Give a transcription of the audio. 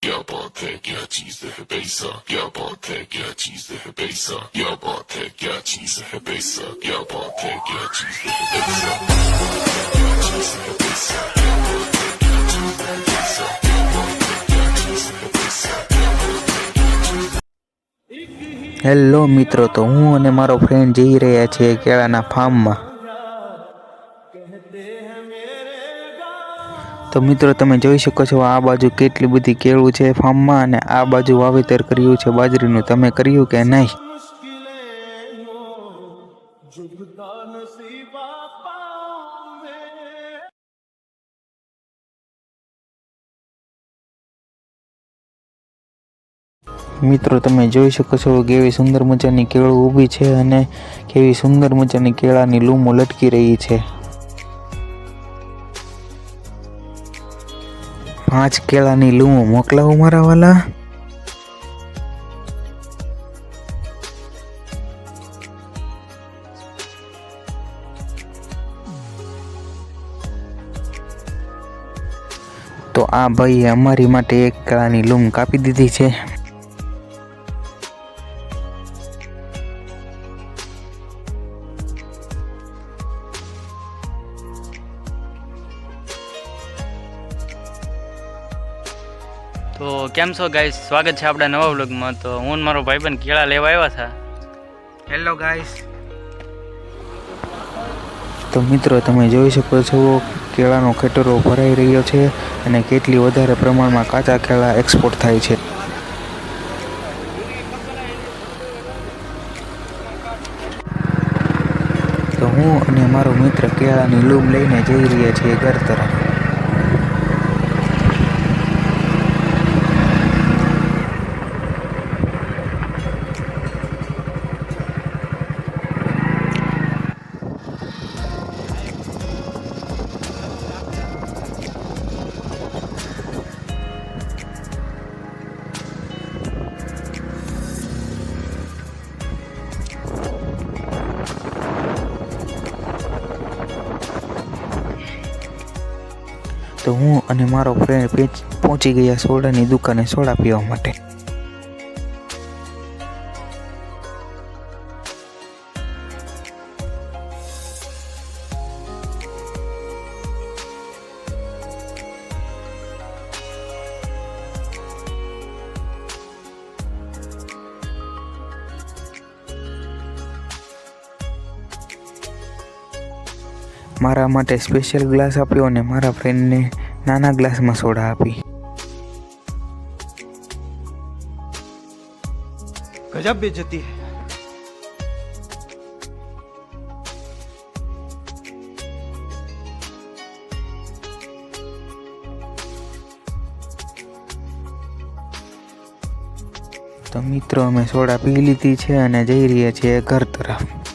क्या बात है क्या चीज है पैसा, क्या बात है क्या चीज है पैसा, क्या बात है क्या चीज है पैसा, क्या बात है क्या चीज है पैसा, क्या चीज है पैसा, क्या बात है क्या चीज है पैसा, क्या बात है क्या चीज है पैसा, क्या बात है क्या चीज। હેલો મિત્રો, તો હું અને મારો ફ્રેન્ડ જઈ રહ્યા છીએ કેળાના ફાર્મમાં। તો મિત્રો તમે જોઈ શકો છો આ બાજુ કેટલી બધી કેળું છે ફાર્મમાં, અને આ બાજુ વાવેતર કર્યું છે બાજરીનું। તમે કર્યું કે નહીં? મિત્રો તમે જોઈ શકો છો કેવી સુંદર મજાની કેળું ઊભી છે અને કેવી સુંદર મજાની કેળાની લૂમો લટકી રહી છે। 5 કેળાની લૂમો મોકલાવો મારા વાલા। તો આ ભાઈએ અમારી માટે એક કેળાની લૂમ કાપી દીધી છે। તો કેમ છો ગાઈસ, સ્વાગત છે આપણા નવા વ્લોગમાં। તો હું મારો ભાઈબંધ કેળા લેવા આવ્યા હતા। Hello guys. તો મિત્રો તમે જોઈ શકો છો કેળાનો ખેતરો ભરાઈ રહ્યો છે અને કેટલી વધારે પ્રમાણમાં કાચા કેળા એક્સપોર્ટ થાય છે। તો હું અને મારો મિત્ર કેળાની લૂમ લઈને જઈ રહ્યા છીએ ઘર તરફ। તો હું અને મારો ફ્રેન્ડ પહોંચી ગયા સોડાની દુકાને સોડા પીવા માટે। મારા માટે સ્પેશિયલ ગ્લાસ આપ્યો અને મારા ફ્રેન્ડને નાના ગ્લાસમાં સોડા આપી। गजब बेइज्जती है। તો મિત્રો અમે સોડા પી લીધી છે અને જઈ રહ્યા છીએ ઘર તરફ।